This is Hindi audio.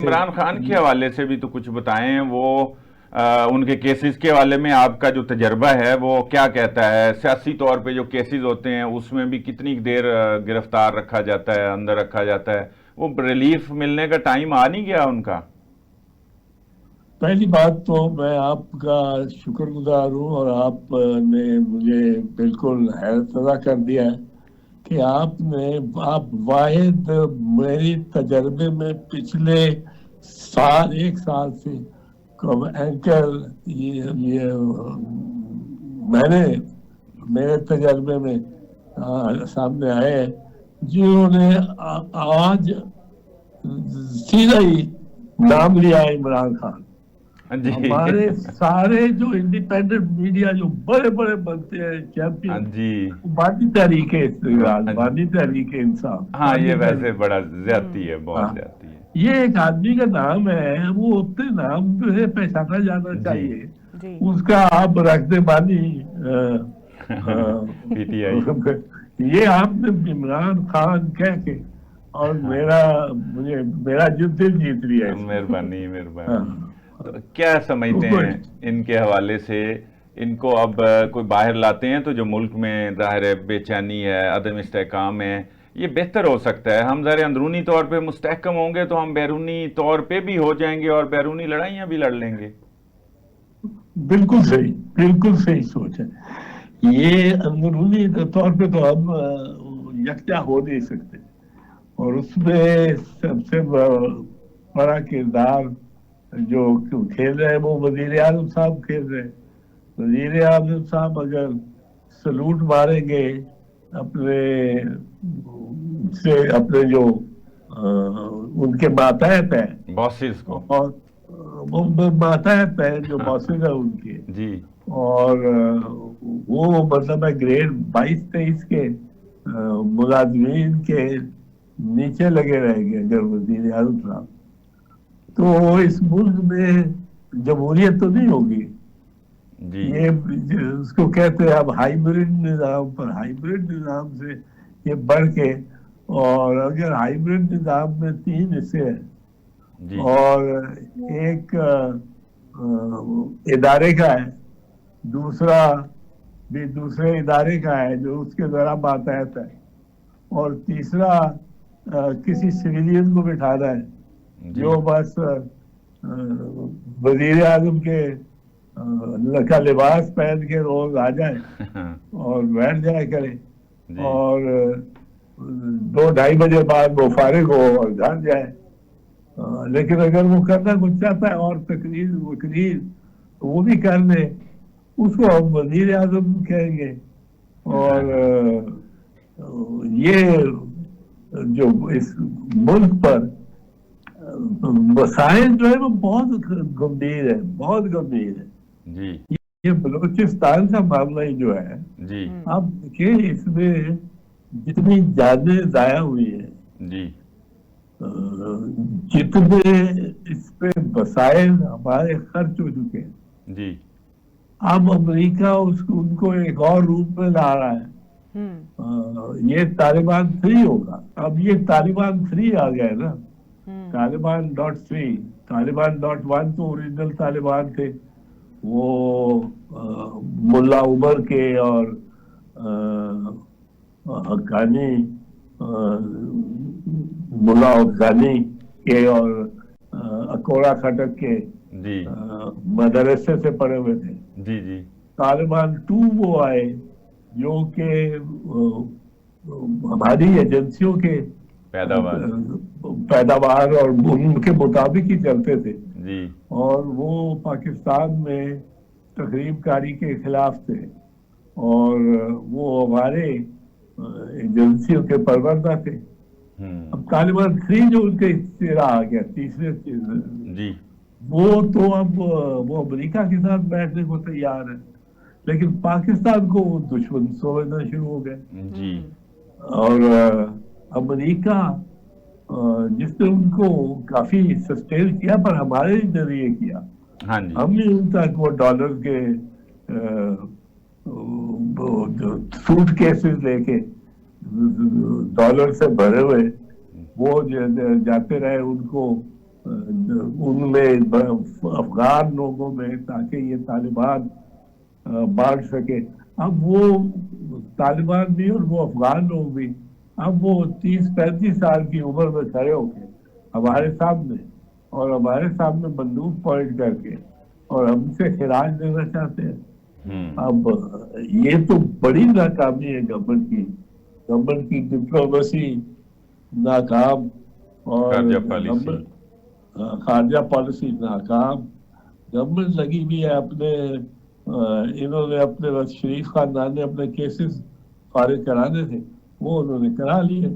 इमरान खान के हवाले से भी तो कुछ बताएं। वो उनके केसेस के हवाले में आपका जो तजर्बा है वो क्या कहता है? सियासी तौर पे जो केसेस होते हैं उसमें भी कितनी देर गिरफ्तार रखा जाता है, अंदर रखा जाता है? वो रिलीफ मिलने का टाइम आ नहीं गया उनका? पहली बात तो मैं आपका शुक्रगुजार हूँ, और आपने मुझे बिल्कुल हैरत कर दिया है कि आप वाहिद मेरी तजर्बे में पिछले साल, एक साल से एंकर, ये मैंने मेरे तजर्बे में सामने आए हैं जिन्होंने आज सीधा ही नाम लिया है इमरान खान। जी। हमारे सारे जो इंडिपेंडेंट मीडिया जो बड़े बड़े बनते हैं हाँ चैंपियन, जी। बानी तहरीके इस्तेमाल, हाँ जी। बानी तहरीके इंसाफ, हाँ, ये बानी वैसे तहरीक। बड़ा ज्यादती है, बहुत हाँ, ज्यादती है। ये एक आदमी का नाम है, वो अपने नाम से पहचाना जाना जी। चाहिए। जी। उसका आप रख दे बानी पीटीआई। ये आपने इमरान खान कह के, और मुझे मेरा दिल जीत लिया इसमें। मेहरबानी, मेहरबानी। हाँ, तो क्या तो समझते हैं गुड। इनके हवाले से? इनको अब कोई बाहर लाते हैं तो जो मुल्क में ज़ाहिर है बेचैनी है, अदम इस्तेहकाम है, ये बेहतर हो सकता है। हम ज़रा अंदरूनी तौर पे मुस्तहकम होंगे तो हम बैरूनी तौर पे भी हो जाएंगे और बैरूनी लड़ाइयाँ भी लड़ लेंगे। बिल्कुल सही, बिल्कुल सही सोच है। ये अंदरूनी तौर पे तो हम यकजा हो नहीं सकते, और उसमें सबसे बड़ा किरदार जो खेल रहे हैं वो वजीर आजम साहब खेल रहे हैं। वजीर आजम साहब अगर सलूट मारेंगे अपने अपने जो उनके मातहत है, बॉसेस को। और वो मातहत है जो बॉसेज है उनके, जी। और वो मतलब है ग्रेड 22-23 के मुलाजमीन के नीचे लगे रहेंगे अगर वजीर आजम साहब, तो इस मुल्क में जमहूरियत तो नहीं होगी। जी। ये उसको कहते हैं अब हाइब्रिड निज़ाम, पर हाइब्रिड निज़ाम से ये बढ़ के, और अगर हाइब्रिड निज़ाम में 3 हिस्से हैं, जी। और एक इदारे का है, दूसरा भी दूसरे इदारे का है जो उसके द्वारा मातहत है, और तीसरा किसी सिविलियन को बिठाना है जी। जो बस वजीर आजम के का लिबास पहन के रोज आ जाए और बैठ जाए करे, जी। और 2-2:30 बजे बाद वो फारिग हो और घर जाए। लेकिन अगर वो करना कुछ चाहता है और तकरीर वकरीर तो वो भी कर ले, उसको हम वजीर आजम कहेंगे। और ये जो इस मुल्क पर वसाइल जो है वो बहुत गंभीर है, बहुत गंभीर है। जी। ये बलूचिस्तान का मामला ही जो है, जी। आप देखिए इसमें जितनी जानें जाया हुई है, जी। जितने इस पे वसाइल हमारे खर्च हो चुके हैं, जी। अब अमेरिका उसको उनको एक और रूप में ला रहा है। ये तालिबान 3 होगा, अब ये तालिबान 3 आ गया है ना। तालिबान.3, तालिबान.1 तो ओरिजिनल तालिबान थे, वो मुल्ला उमर के और हक्कानी, मुल्ला अफगानी के और अकोड़ा खटक के जी। मदरसे से पढ़े हुए थे। जी। जी। तालिबान 2 वो आए जो कि हमारी एजेंसियों के पैदावार और उनके मुताबिक ही चलते थे। जी। और वो पाकिस्तान में तकरीबकारी के खिलाफ थे, और वो हमारे एजेंसियों के परवरदा थे। अब तालिबान 3 जो उनके चेहरा आ गया, तीसरे जी। वो तो अब वो अमेरिका के साथ बैठने को तैयार है, लेकिन पाकिस्तान को वो दुश्मन समझना शुरू हो गए। जी। और अमेरिका जिसने उनको काफी सस्टेन किया, पर हमारे जरिए किया। हाँ जी। हम ही उन तक वो डॉलर के सूट केसेस लेके डॉलर से भरे हुए वो जाते रहे, उनको उनमें अफगान लोगों में, ताकि ये तालिबान बांट सके। अब वो तालिबान भी और वो अफगान लोग भी, अब वो 30-35 साल की उम्र में खड़े होके हमारे सामने, और हमारे सामने बंदूक पॉइंट करके और हमसे खिराज लेना चाहते हैं। अब ये तो बड़ी नाकामी है गवर्नमेंट की डिप्लोमेसी नाकाम, और खारजा पॉलिसी। गवर्नमेंट खारजा पॉलिसी नाकाम। गवर्नमेंट लगी हुई है अपने इन्होंने अपने बस शरीफ खानदान ने अपने केसेस खारिज कराने थे, वो उन्होंने करा लिए।